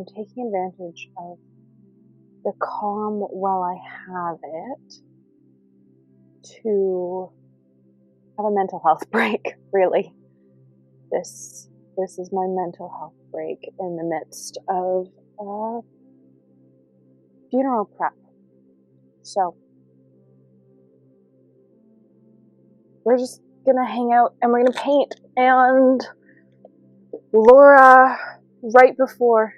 I'm taking advantage of the calm while I have it to have a mental health break, really. This is my mental health break in the midst of funeral prep. So we're just gonna hang out and we're gonna paint. And Laura, right before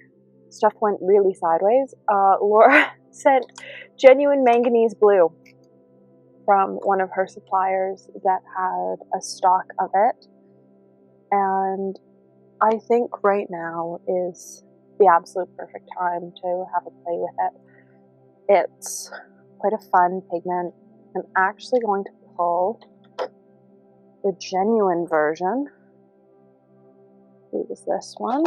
stuff went really sideways, Laura sent genuine manganese blue from one of her suppliers that had a stock of it. And I think right now is the absolute perfect time to have a play with it. It's quite a fun pigment. I'm actually going to pull the genuine version. Use this one.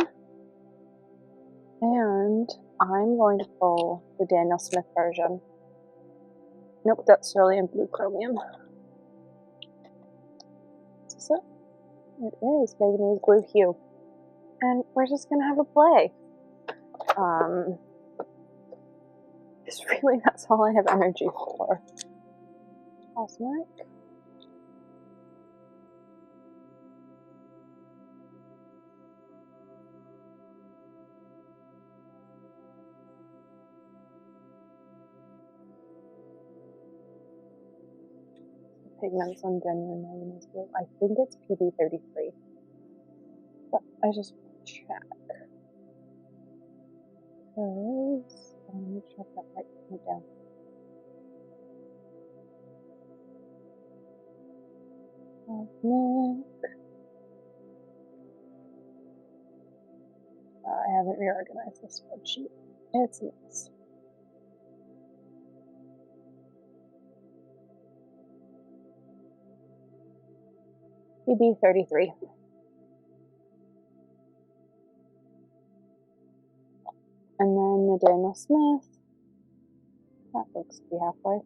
And I'm going to pull the Daniel Smith version. Nope, that's cerulean blue chromium. Is this it? It is manganese blue hue. And we're just gonna have a play. Because really that's all I have energy for. Cosmic. Pigments on genuine manganese blue. I think it's PB33. But I just want to check. Because I want to make sure I've got right point down. Cosmic. I haven't reorganized this spreadsheet. It's a mess. PB33. And then the Daniel Smith. That looks to be halfway.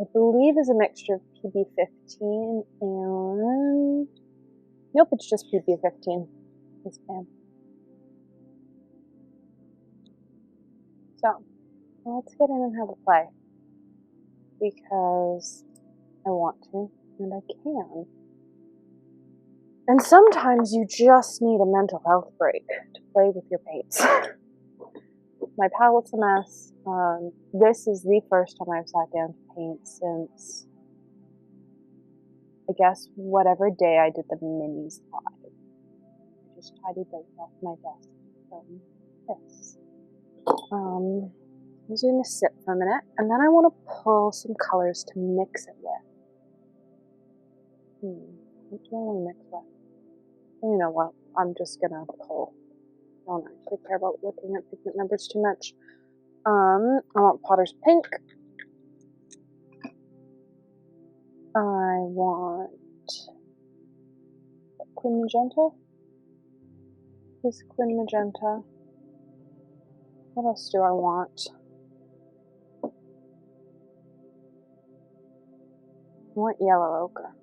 I believe is a mixture of PB15 and... Nope, it's just PB15. This pan. So, let's get in and have a play. Because I want to, and I can. And sometimes you just need a mental health break to play with your paints. My palette's a mess. This is the first time I've sat down to paint since, I guess, whatever day I did the minis live. I just tidied those off my desk from this. I'm just going to sit for a minute, and then I want to pull some colors to mix it with. What do I want to mix with? Well, you know what? I'm just going to pull. I don't actually care about looking at pigment numbers too much. I want Potter's Pink. I want Quin Magenta. This Quin Magenta. What else do I want? I want Yellow Ochre.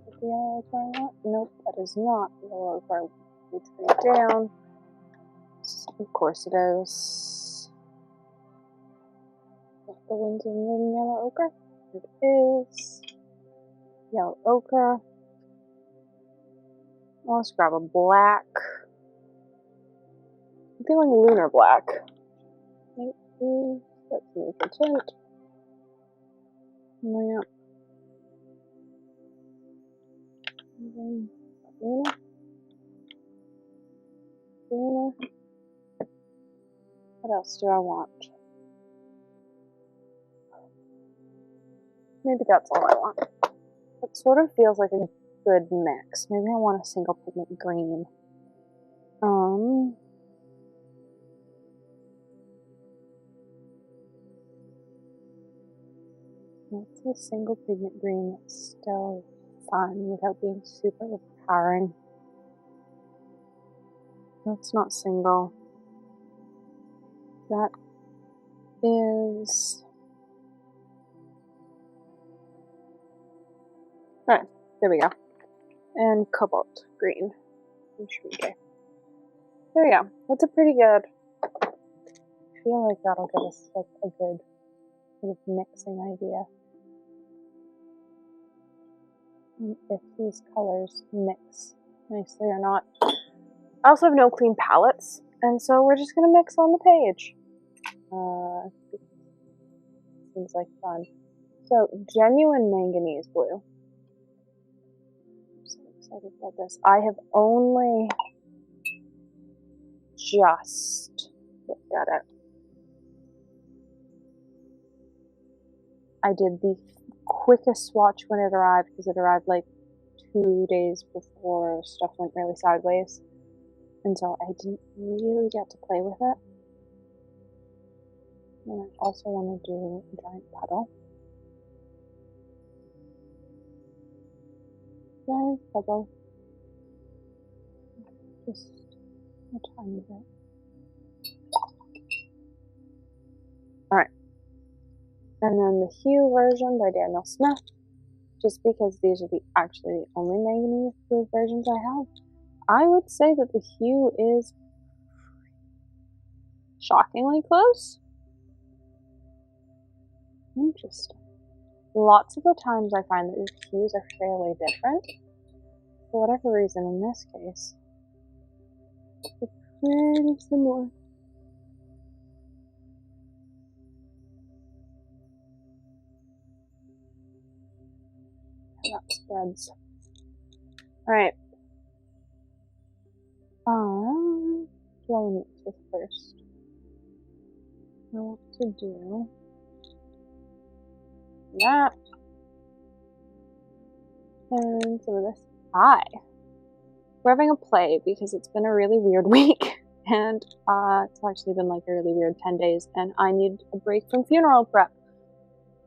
Is the Yellow Ochre I want? Nope, that is not the Yellow Ochre. I need to bring it down. Of course it is. The Winsor Yellow Ochre. It is. Yellow Ochre. Let's grab a black. I'm feeling Lunar black. Thank you. That's a neutral tint. Lamp. Lunar. Lunar. What else do I want? Maybe that's all I want. It sort of feels like a good mix. Maybe I want a single pigment green. What's a single pigment green that's still fun without being super overpowering? That's not single. That is... Alright, there we go. And Cobalt green from Schmincke. There we go. That's a pretty good... I feel like that'll give us like a good sort of mixing idea. And if these colors mix nicely or not. I also have no clean palettes, and so we're just gonna mix on the page. Seems like fun. So, genuine manganese blue. I'm so excited about this. I have only just looked at it. I did the quickest swatch when it arrived, because it arrived like 2 days before stuff went really sideways. And so I didn't really get to play with it. And I also want to do a giant puddle. Giant puddle. Just a tiny bit. Alright. And then the hue version by Daniel Smith. Just because these are actually the only manganese blue versions I have. I would say that the hue is shockingly close. Interesting. Lots of the times I find that the hues are fairly different. For whatever reason, in this case, they're pretty similar. That spreads. Alright. Do I want to mix this first? I want to do that. And some of this. Hi. We're having a play because it's been a really weird week. And it's actually been like a really weird 10 days. And I need a break from funeral prep.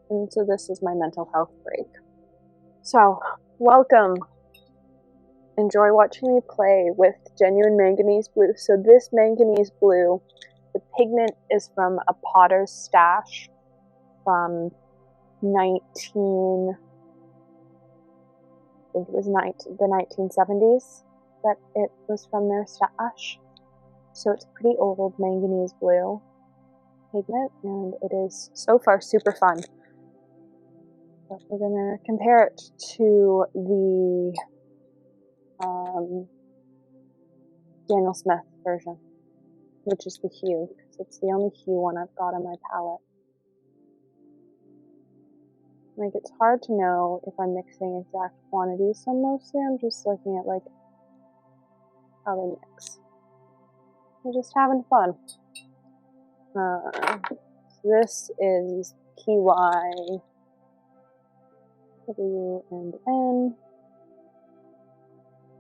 And so this is my mental health break. So, welcome. Enjoy watching me play with genuine manganese blue. So this manganese blue, the pigment is from a potter's stash from the 1970s that it was from their stash. So it's pretty old manganese blue pigment, and it is so far super fun. But we're gonna compare it to the Daniel Smith version, which is the hue, because it's the only hue one I've got on my palette. Like, it's hard to know if I'm mixing exact quantities, so mostly I'm just looking at like how they mix. We're just having fun. So this is PY YInMn.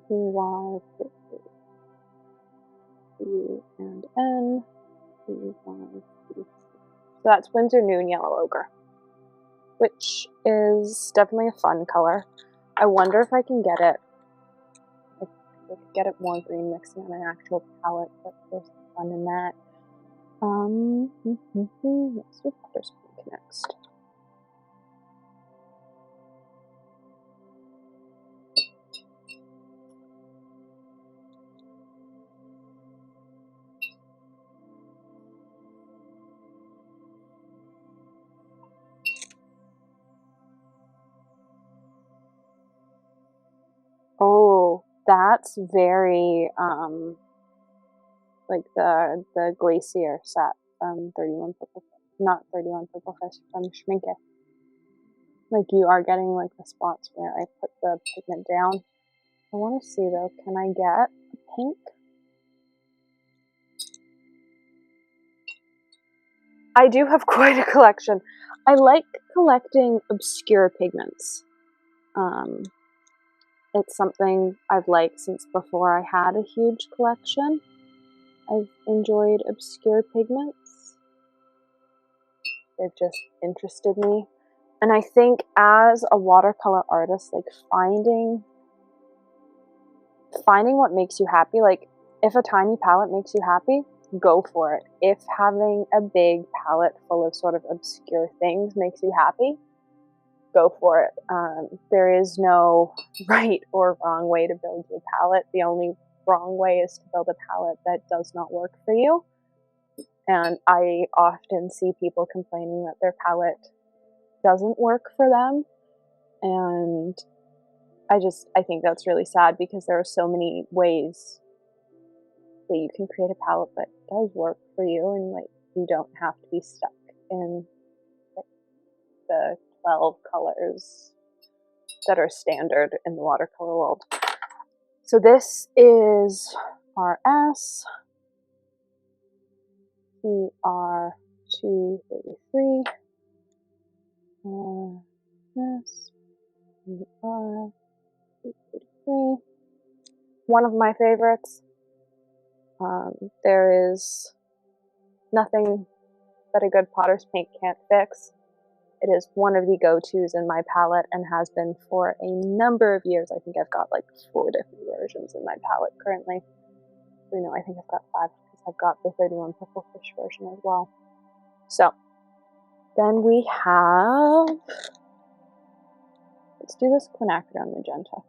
PY33. YInMn. PY33. So that's Winsor Noon Yellow Ochre, which is definitely a fun color. I wonder if I can get it. I could get it more green mixing on an actual palette, but there's fun in that. Let's do Potter's Pink next. Oh, that's very like the Glacier set from 31 Purple, not 31 Purple Fish, from Schmincke. Like, you are getting like the spots where I put the pigment down. I want to see though, can I get a pink? I do have quite a collection. I like collecting obscure pigments. It's something I've liked since before I had a huge collection. I've enjoyed obscure pigments. They've just interested me. And I think as a watercolor artist, like finding what makes you happy, like if a tiny palette makes you happy, go for it. If having a big palette full of sort of obscure things makes you happy, go for it. There is no right or wrong way to build your palette. The only wrong way is to build a palette that does not work for you. And I often see people complaining that their palette doesn't work for them. And I think that's really sad, because there are so many ways that you can create a palette that does work for you, and like you don't have to be stuck in like the 12 colors that are standard in the watercolor world. So this is our S, PB23, S, PB33, one of my favorites. There is nothing that a good potter's paint can't fix. It is one of the go-tos in my palette and has been for a number of years. I think I've got like 4 different versions in my palette currently. I think I've got 5, because I've got the 31 Purple Fish version as well. So then we have, let's do this quinacridone magenta.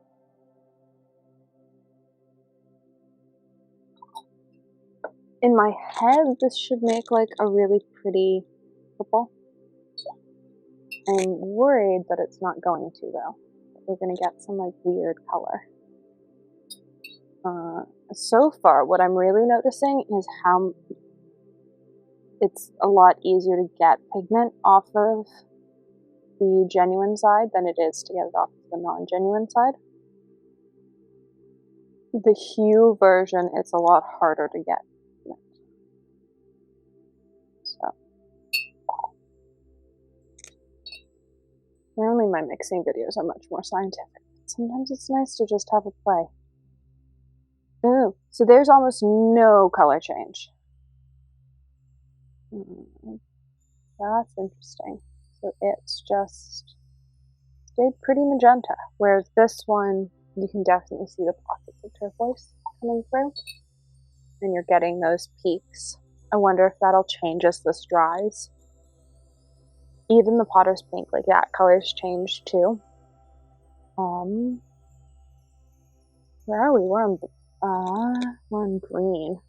In my head, this should make like a really pretty purple. I'm worried that it's not going to, though. We're going to get some like weird color. So far, what I'm really noticing is how it's a lot easier to get pigment off of the genuine side than it is to get it off of the non-genuine side. The hue version, it's a lot harder to get. So, normally my mixing videos are much more scientific. Sometimes it's nice to just have a play. Ooh, so there's almost no color change. That's interesting. So it's just stayed pretty magenta, whereas this one, you can definitely see the pockets of turquoise coming through, and you're getting those peaks. I wonder if that'll change as this dries. Even the potter's pink, like that color's changed too. Where are we? We're on green.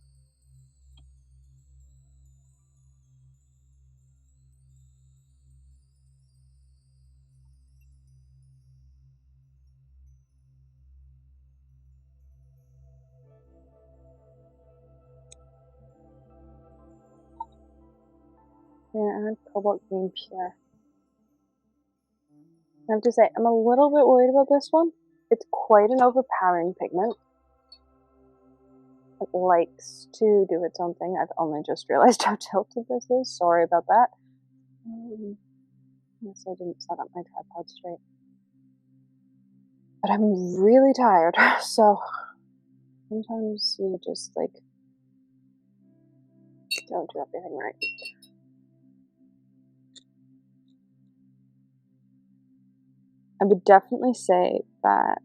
I'm gonna add Cobalt Green Pure. I have to say, I'm a little bit worried about this one. It's quite an overpowering pigment. It likes to do its own thing. I've only just realized how tilted this is. Sorry about that. Yes, I didn't set up my tripod straight. But I'm really tired, so sometimes you just like don't do everything right. I would definitely say that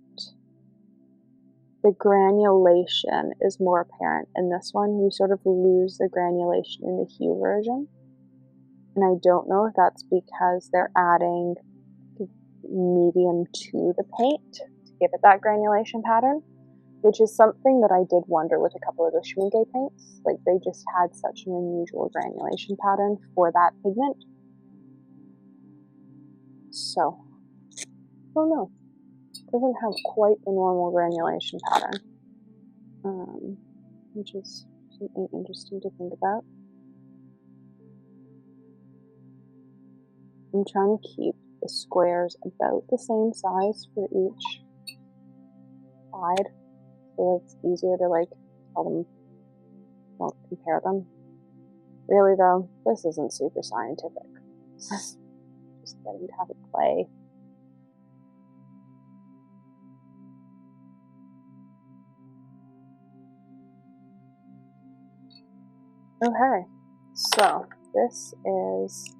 the granulation is more apparent in this one. You sort of lose the granulation in the hue version. And I don't know if that's because they're adding medium to the paint to give it that granulation pattern, which is something that I did wonder with a couple of the Schmincke paints. Like, they just had such an unusual granulation pattern for that pigment. So, I don't know. It doesn't have quite the normal granulation pattern, which is something interesting to think about. I'm trying to keep the squares about the same size for each side, so it's easier to like tell them, well, compare them. Really though, this isn't super scientific. This is just getting to have a play. Okay, so this is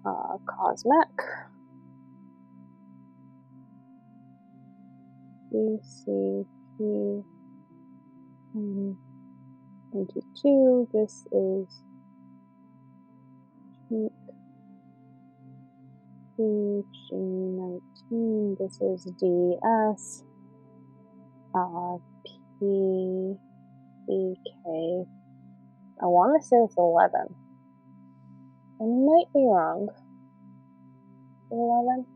Cozmick. PB15. 22. This is Schmincke PB19. This is DS. PBK. I want to say it's 11. I might be wrong. 11?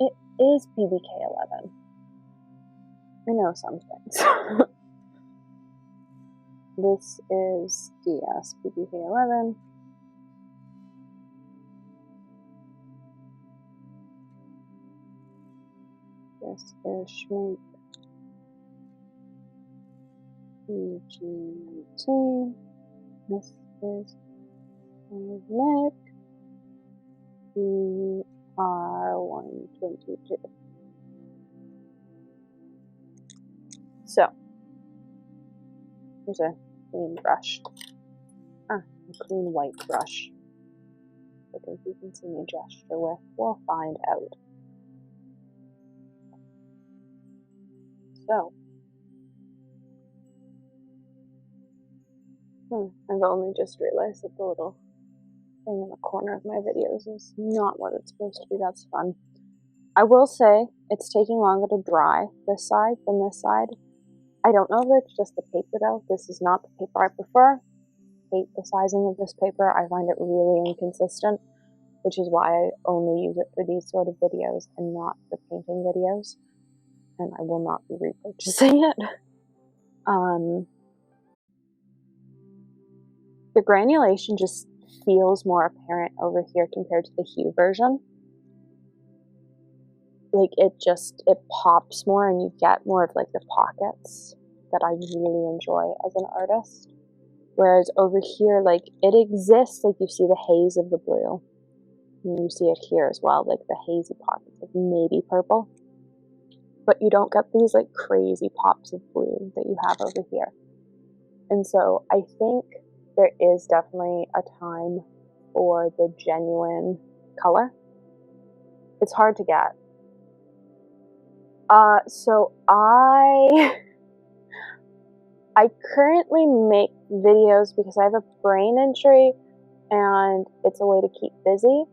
It is PBK11. I know some things. This is DS PBK11. This is Schmincke PG19. This is Cozmick PR122. So, here's a clean brush. A clean white brush. I think you can see me gesture with. We'll find out. So, I've only just realized that the little thing in the corner of my videos is not what it's supposed to be. That's fun. I will say it's taking longer to dry this side than this side. I don't know if it's just the paper though. This is not the paper I prefer. I hate the sizing of this paper. I find it really inconsistent, which is why I only use it for these sort of videos and not for painting videos. And I will not be repurchasing it. The granulation just feels more apparent over here compared to the hue version. Like it pops more and you get more of like the pockets that I really enjoy as an artist. Whereas over here, like it exists, like you see the haze of the blue. And you see it here as well, like the hazy pockets of maybe purple. But you don't get these like crazy pops of blue that you have over here. And so I think there is definitely a time for the genuine color. It's hard to get. So I currently make videos because I have a brain injury and it's a way to keep busy.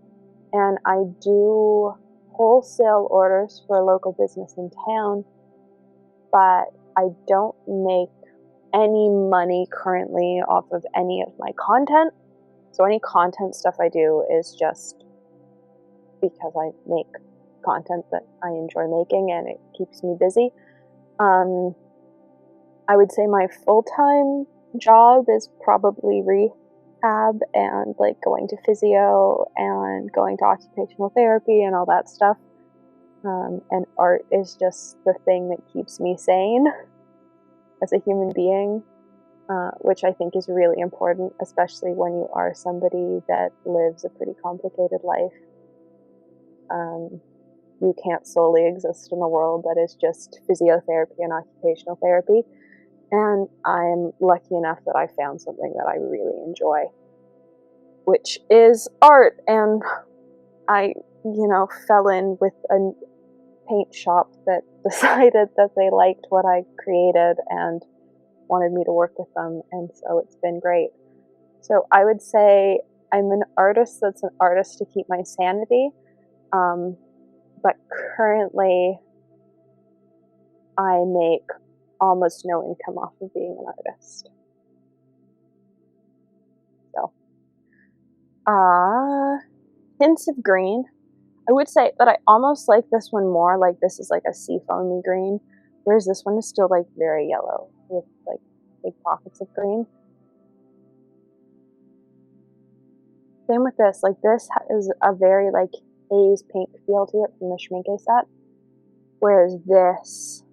And I do wholesale orders for a local business in town, but I don't make any money currently off of any of my content. So any content stuff I do is just because I make content that I enjoy making and it keeps me busy. I would say my full-time job is probably rehab and like going to physio and going to occupational therapy and all that stuff. And art is just the thing that keeps me sane as a human being, which I think is really important, especially when you are somebody that lives a pretty complicated life. You can't solely exist in a world that is just physiotherapy and occupational therapy. And I'm lucky enough that I found something that I really enjoy, which is art. And I, fell in with a paint shop that decided that they liked what I created and wanted me to work with them. And so it's been great. So I would say I'm an artist that's an artist to keep my sanity. But currently I make almost no income off of being an artist. So, hints of green. I would say that I almost like this one more, like this is like a seafoamy green, whereas this one is still like very yellow with like big pockets of green. Same with this, like this is a very like haze pink feel to it from the Schmincke set, whereas this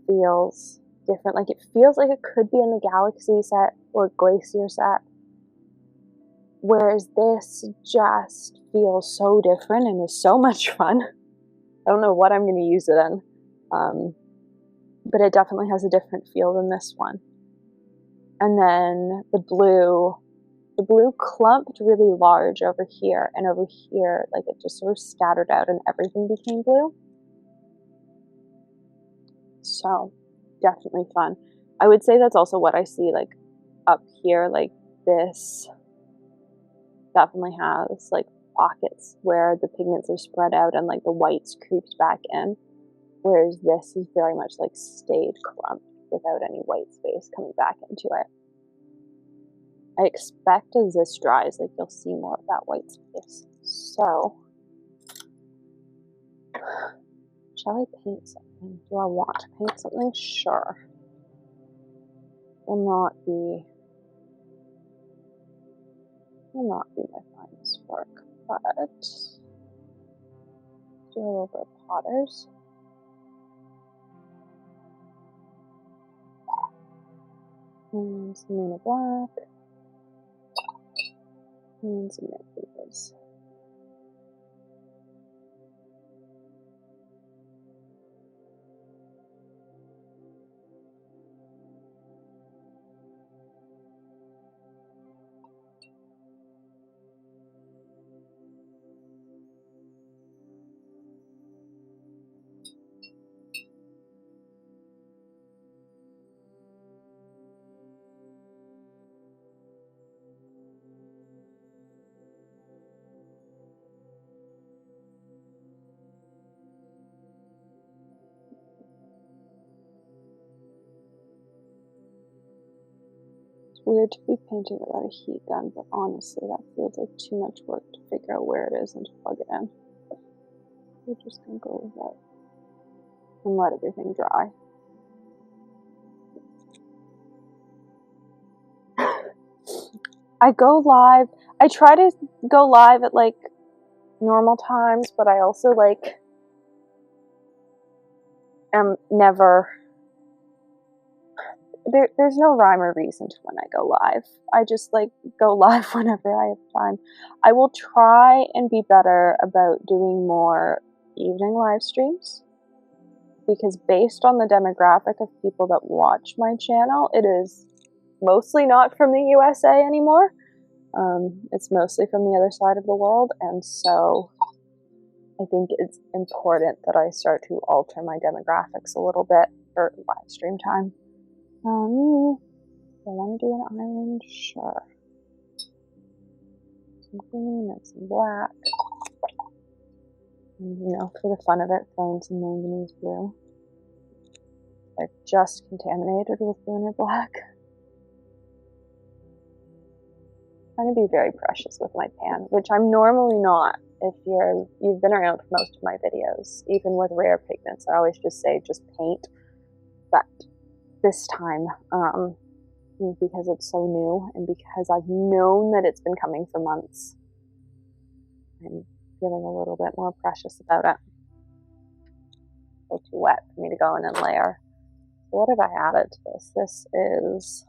feels different. Like it feels like it could be in the Galaxy set or Glacier set, whereas this just feels so different and is so much fun. I don't know what I'm going to use it in, but it definitely has a different feel than this one. And then the blue clumped really large over here, and over here, like it just sort of scattered out and everything became blue. So definitely fun. I would say that's also what I see like up here, like this definitely has like pockets where the pigments are spread out and like the whites creeped back in, whereas this is very much like stayed clumped without any white space coming back into it. I expect as this dries, like you'll see more of that white space. So, shall I paint something? Do I want to paint something? Sure. Will not be my finest work, but do a little bit of Potters. And some Lunar black. And some Manganese. Weird to be painting without a heat gun, but honestly that feels like too much work to figure out where it is and to plug it in. We're just gonna go with that and let everything dry. I go live, I try to go live at like normal times, but I also like am never, there's no rhyme or reason to when I go live. I just like go live whenever I have time. I will try and be better about doing more evening live streams, because based on the demographic of people that watch my channel, it is mostly not from the USA anymore. It's mostly from the other side of the world, and so I think it's important that I start to alter my demographics a little bit for live stream time. Do I want to do an island? Sure. Some green and some black. And, you know, for the fun of it, throwing some manganese blue. They're just contaminated with lunar black. Trying to be very precious with my pan, which I'm normally not. If you've been around for most of my videos, even with rare pigments, I always just say just paint. But this time, because it's so new and because I've known that it's been coming for months, I'm feeling a little bit more precious about it. A little too wet for me to go in and layer. So what have I added to this? This is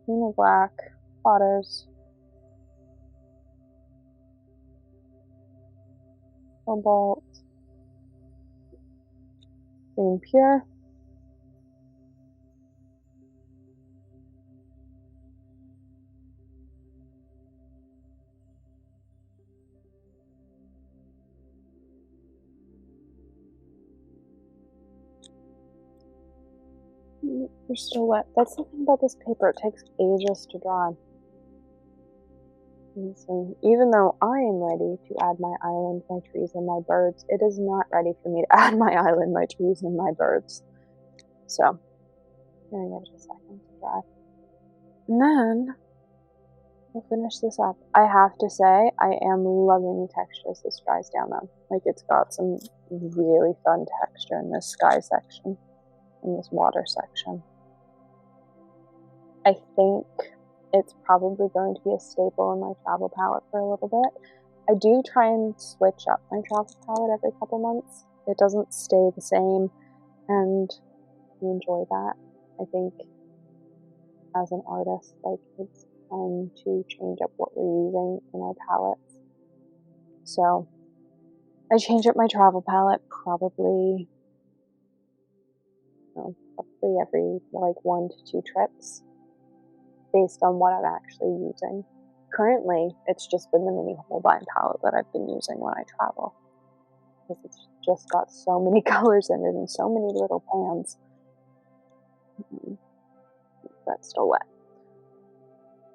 Lunar black, Potters, Cobalt, green pure, you're still wet. That's the thing about this paper, it takes ages to dry. And so even though I am ready to add my island, my trees, and my birds, it is not ready for me to add my island, my trees, and my birds. So, give it a second to dry. And then, we'll finish this up. I have to say, I am loving the texture as this dries down though. Like, it's got some really fun texture in this sky section, in this water section. I think it's probably going to be a staple in my travel palette for a little bit. I do try and switch up my travel palette every couple months. It doesn't stay the same, and I enjoy that. I think as an artist, like, it's fun to change up what we're using in our palettes. So I change up my travel palette probably every like 1 to 2 trips, based on what I'm actually using. currently, it's just been the mini Holbein palette that I've been using when I travel. Because it's just got so many colors in it and so many little pans. That's still wet.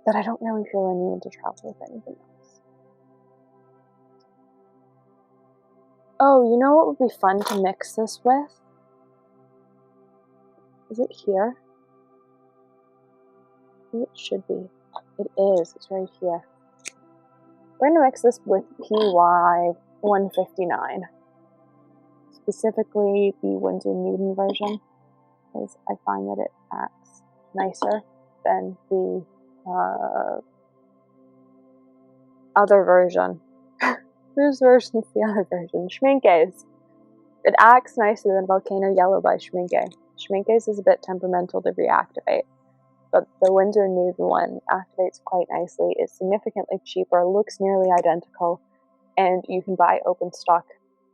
That I don't really feel a need to travel with anything else. Oh, you know what would be fun to mix this with? Is it here? I think it should be. It is. It's right here. We're going to mix this with PY159. Specifically the Winsor version, because I find that it acts nicer than the other version. Whose version is the other version? Schmincke's. It acts nicer than Volcano Yellow by Schmincke. Schmincke's is a bit temperamental to reactivate, but the Winsor Nude one activates quite nicely. It's significantly cheaper, looks nearly identical, and you can buy open stock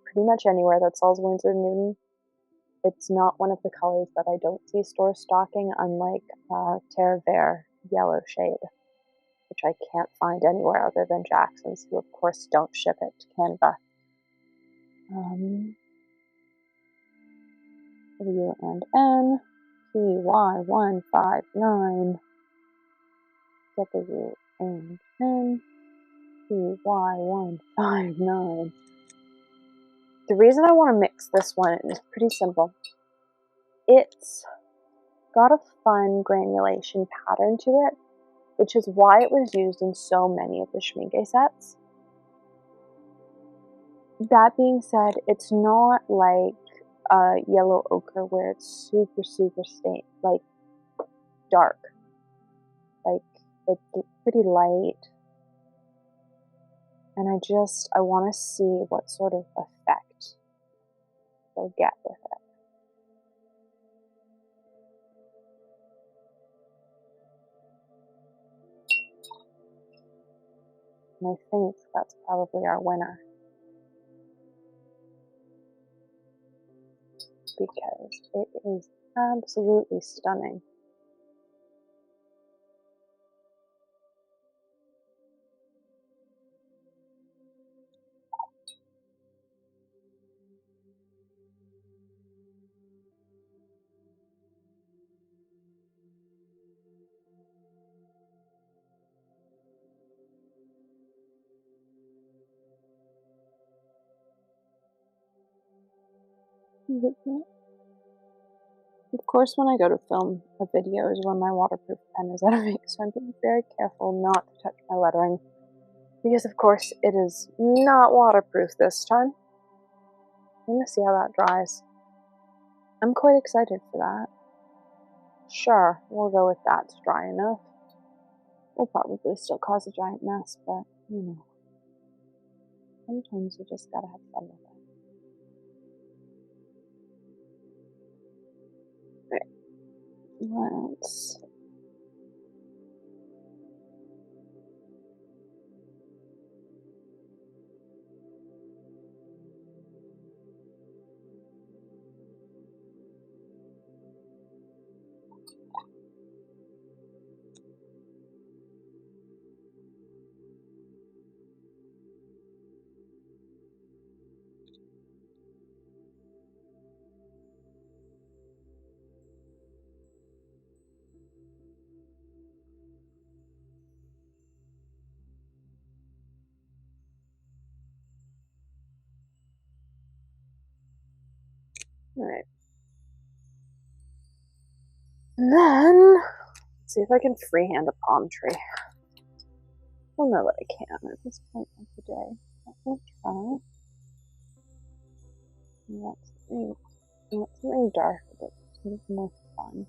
pretty much anywhere that sells Winsor Nude. It's not one of the colors that I don't see store stocking, unlike Terre Vert yellow shade, which I can't find anywhere other than Jackson's, who of course don't ship it to Canada. YInMn, PY159, YInMn, PY159. The reason I want to mix this one is pretty simple. It's got a fun granulation pattern to it, which is why it was used in so many of the Schmincke sets. That being said, it's not like yellow ochre where it's super stained, like dark. Like it's pretty light, and I want to see what sort of effect they'll get with it. And I think that's probably our winner, because it is absolutely stunning. Of course, when I go to film a video is when my waterproof pen is out of ink, so I'm being very careful not to touch my lettering, because of course it is not waterproof this time. I'm gonna see how that dries. I'm quite excited for that. Sure, we'll go with that's dry enough. We'll probably still cause a giant mess, but you know, sometimes you just gotta have fun with it. Let's Alright. Then, let's see if I can freehand a palm tree. We'll know that I can at this point of the day. But we'll try. Want something dark, but something more fun.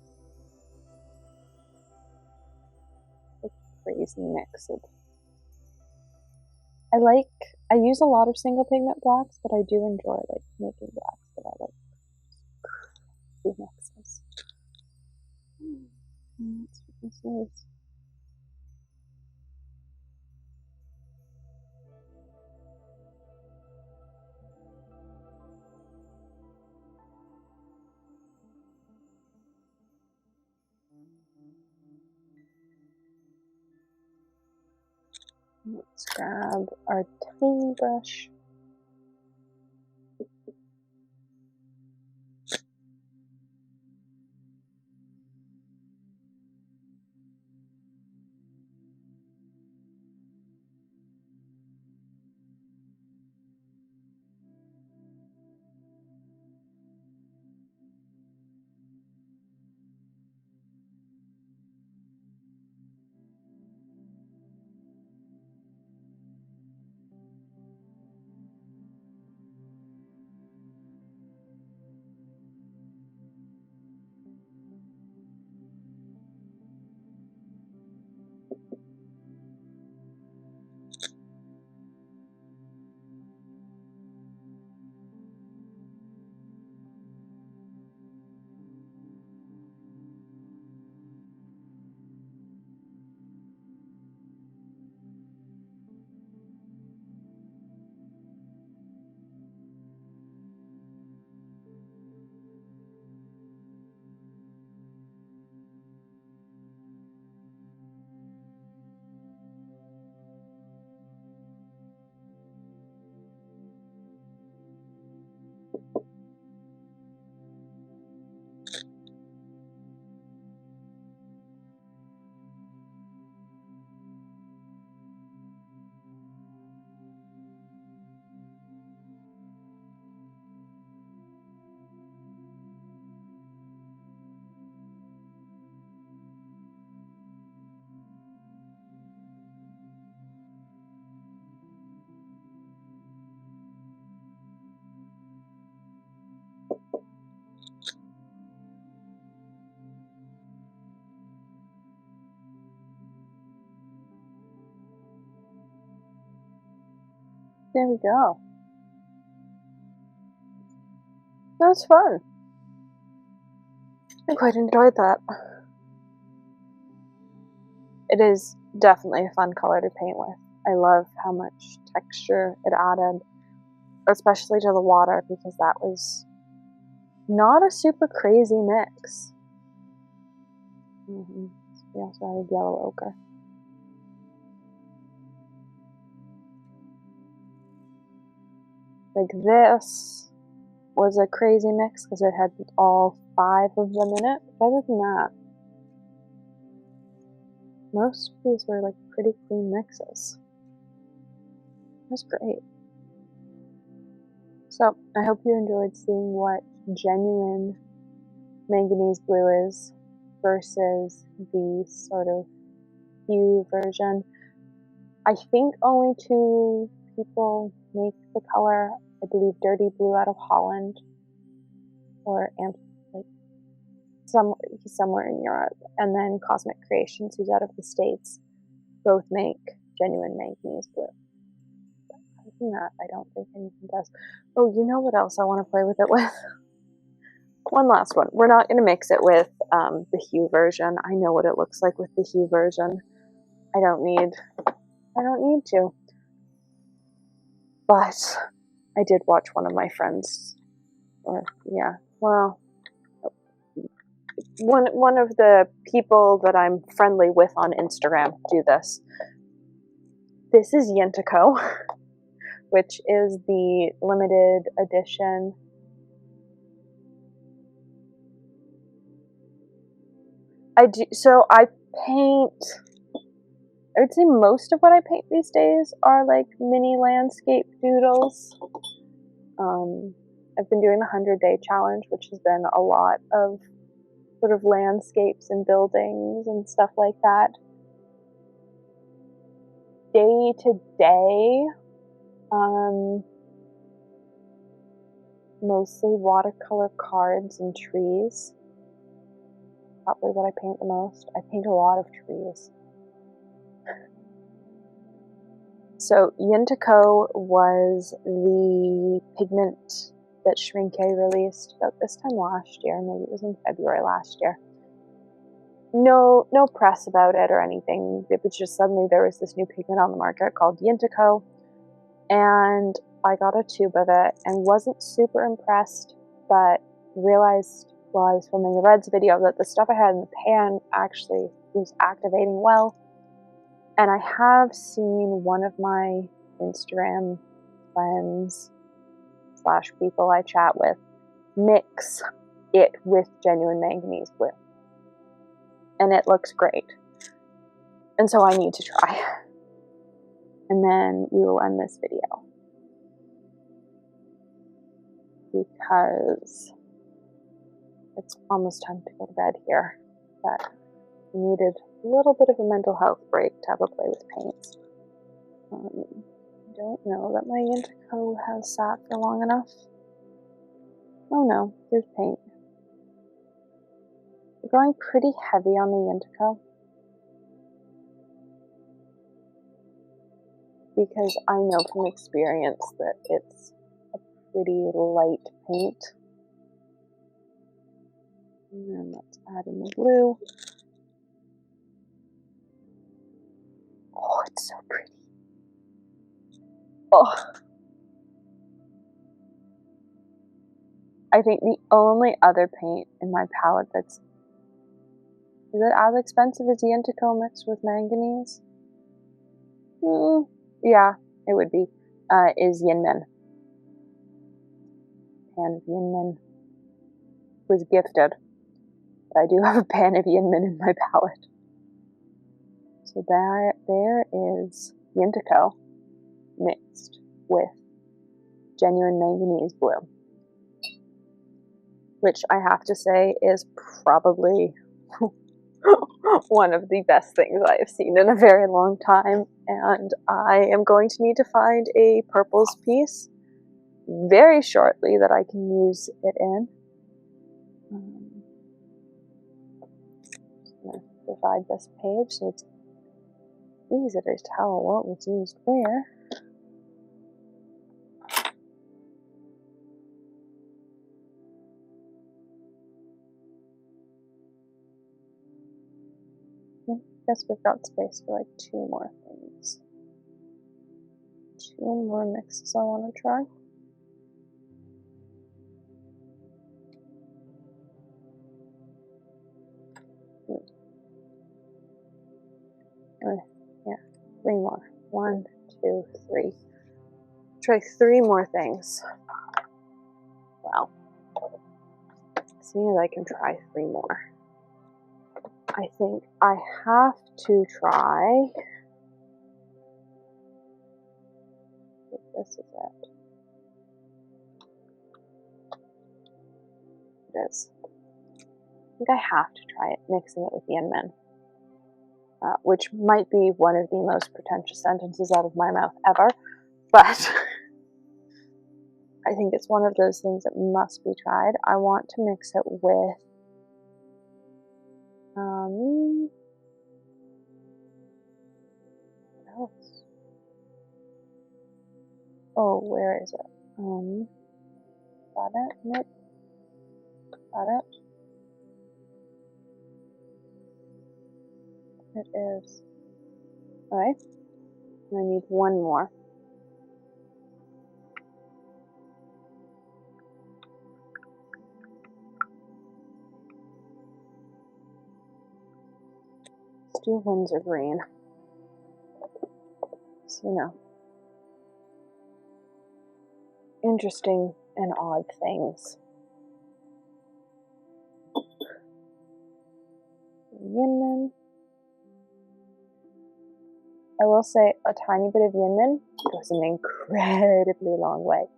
Like crazy mix of. I use a lot of single pigment blacks, but I do enjoy like making blacks that I like crazy mixes. That's what this is. Let's grab our tiny brush. There we go. That was fun. I quite enjoyed that. It is definitely a fun color to paint with. I love how much texture it added, especially to the water, because that was not a super crazy mix. We also added yellow ochre. Like this was a crazy mix because it had all 5 of them in it. Other than that, most of these were like pretty clean mixes. That's great. So I hope you enjoyed seeing what genuine manganese blue is versus the sort of hue version. I think only 2 people make the color. I believe Dirty Blue out of Holland, or like somewhere in Europe, and then Cosmick Creations, who's out of the States, both make genuine manganese blue. Other than that, I don't think anything does. Oh, you know what else I want to play with it with? One last one. We're not going to mix it with the hue version. I know what it looks like with the hue version. I don't need to. But I did watch one of my friends, or yeah, well, one of the people that I'm friendly with on Instagram do this. This is YInTiCo, which is the limited edition. I paint, I would say most of what I paint these days are like mini landscape doodles. I've been doing the 100-day challenge, which has been a lot of sort of landscapes and buildings and stuff like that. Day to day, mostly watercolor cards and trees. Probably what I paint the most. I paint a lot of trees. So YInTiCo was the pigment that Schmincke released about this time last year. Maybe it was in February last year. No press about it or anything. It was just suddenly there was this new pigment on the market called YInTiCo, and I got a tube of it and wasn't super impressed, but realized while I was filming the Reds video that the stuff I had in the pan actually was activating well. And I have seen one of my Instagram friends / people I chat with mix it with genuine manganese blue. And it looks great. And so I need to try. And then we will end this video. Because it's almost time to go to bed here. But I needed a little bit of a mental health break to have a play with paints. I don't know that my YInTiCo has sat for long enough. Oh no, there's paint. We're going pretty heavy on the YInTiCo. Because I know from experience that it's a pretty light paint. And then let's add in the blue. Oh, it's so pretty. Oh. I think the only other paint in my palette that's... Is it as expensive as YInTiCo mixed with manganese? Yeah, it would be. Is YInMn. Pan of YInMn. Was gifted. But I do have a pan of YInMn in my palette. So there is YInTiCo mixed with genuine manganese blue. Which I have to say is probably one of the best things I have seen in a very long time. And I am going to need to find a purples piece very shortly that I can use it in. Just going to divide this page so it's easy to tell what was used where. I guess we've got space for like 2 more things. 2 more mixes I want to try. Yeah, 3 more. 1, 2, 3. Try 3 more things. Well, see if I can try 3 more. I think I have to try. This is it. It is. I think I have to try it, mixing it with YInMn. Which might be one of the most pretentious sentences out of my mouth ever, but I think it's one of those things that must be tried. I want to mix it with what else? Oh, where is it? Got it? Nope. Got it? It is. Alright. I need 1 more. Let's do Winsor green. So, you know, interesting and odd things. YInMn. I will say a tiny bit of YInMn goes an incredibly long way.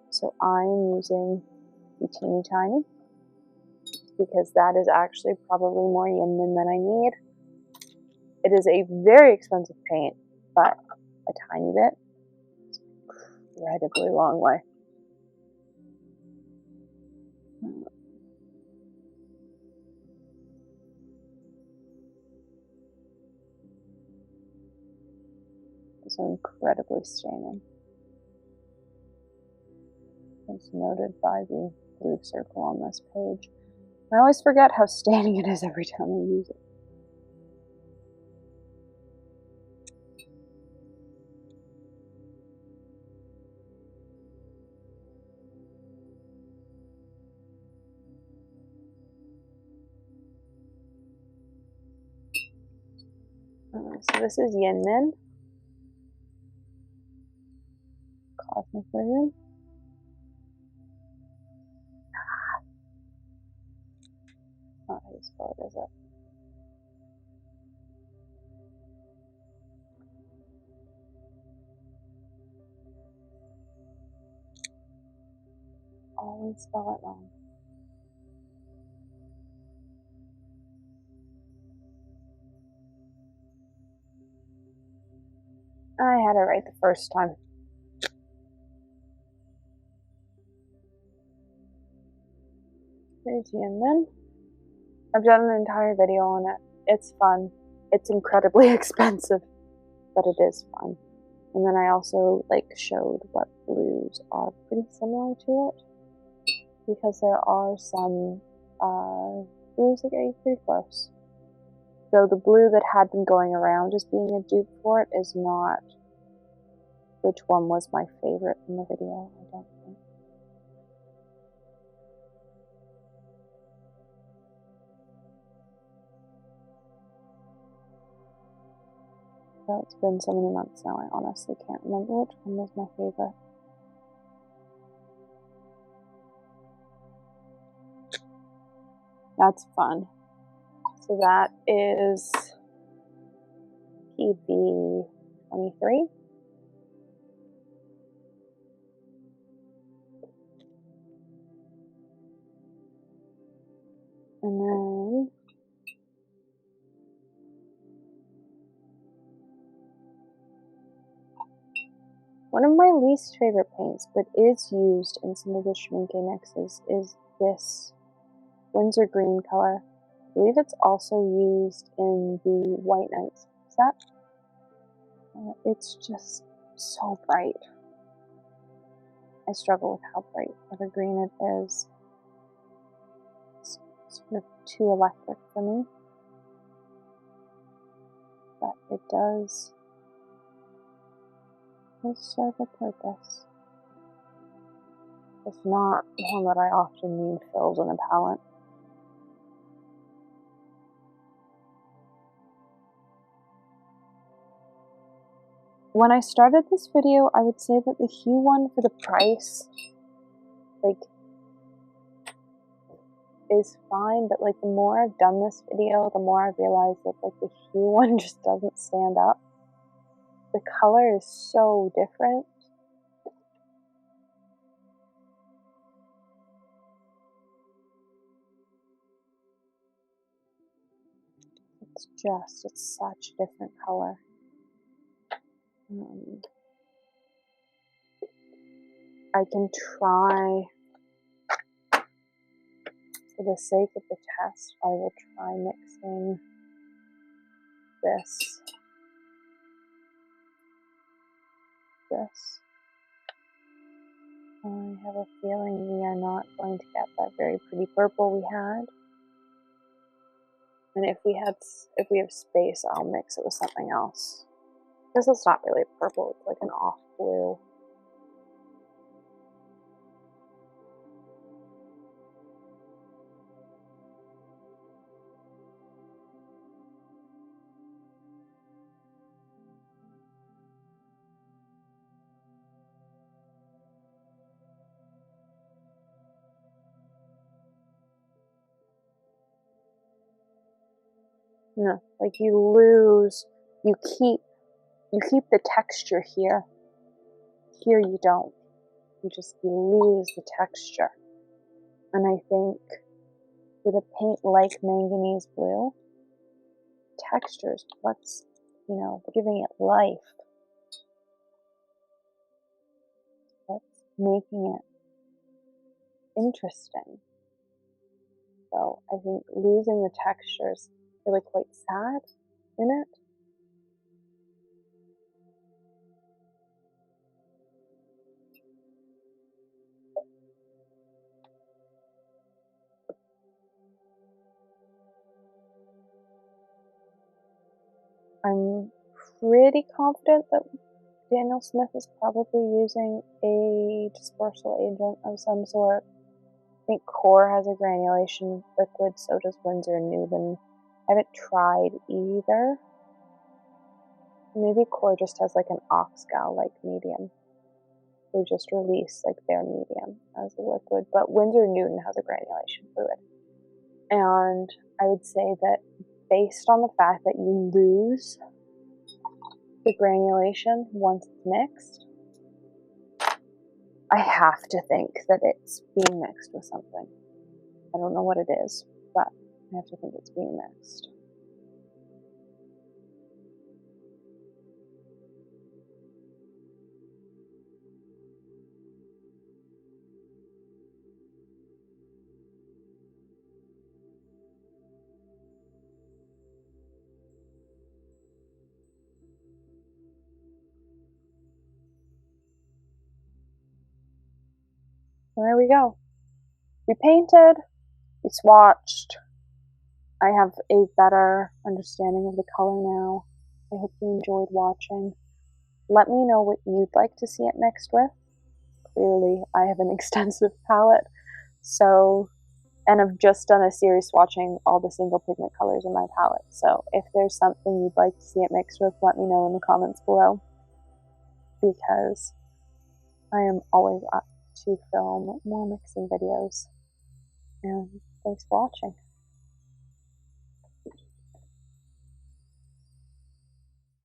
So I'm using the teeny tiny because that is actually probably more YInMn than I need. It is a very expensive paint, but a tiny bit is an incredibly long way. So incredibly staining. As noted by the blue circle on this page. I always forget how staining it is every time I use it. So this is YInMn. Cosmic version. Not how you spell it, is it? Always spell it wrong. I had it right the first time. There's YInMn. I've done an entire video on it. It's fun. It's incredibly expensive, but it is fun. And then I also showed what blues are pretty similar to it, because there are some blues that get pretty close. Though the blue that had been going around as being a dupe for it is not which one was my favorite in the video, I don't think. Well, it's been so many months now, I honestly can't remember which one was my favorite. That's fun. So that is PB23. And then one of my least favorite paints, but is used in some of the Schmincke mixes, is this Winsor green color. I believe it's also used in the White Knights set. It's just so bright. I struggle with how bright evergreen it is. It's sort of too electric for me. But it does serve a purpose. It's not one that I often need filled in a palette. When I started this video, I would say that the hue one for the price, is fine, but the more I've done this video, the more I've realized that the hue one just doesn't stand up. The color is so different. It's such a different color. I can try, for the sake of the test, I will try mixing this. I have a feeling we are not going to get that very pretty purple we had. And if we have space, I'll mix it with something else. This is not really purple, it's like an off blue. No, you keep the texture here. Here you don't. You lose the texture. And I think with a paint like Manganese blue, texture is what's, giving it life. What's making it interesting. So I think losing the texture is really quite sad in it. I'm pretty confident that Daniel Smith is probably using a dispersal agent of some sort. I think Core has a granulation liquid, so does Winsor and YInMn. I haven't tried either. Maybe Core just has like an Oxgal-like medium. They just release like their medium as a liquid, but Winsor Newton has a granulation fluid. And I would say that based on the fact that you lose the granulation once it's mixed, I have to think that it's being mixed with something. I don't know what it is, but I have to think it's being mixed. So there we go. We painted, we swatched. I have a better understanding of the color now. I hope you enjoyed watching. Let me know what you'd like to see it mixed with. Clearly, I have an extensive palette, and I've just done a series swatching all the single pigment colors in my palette. So if there's something you'd like to see it mixed with, let me know in the comments below, because I am always up to film more mixing videos. And thanks for watching.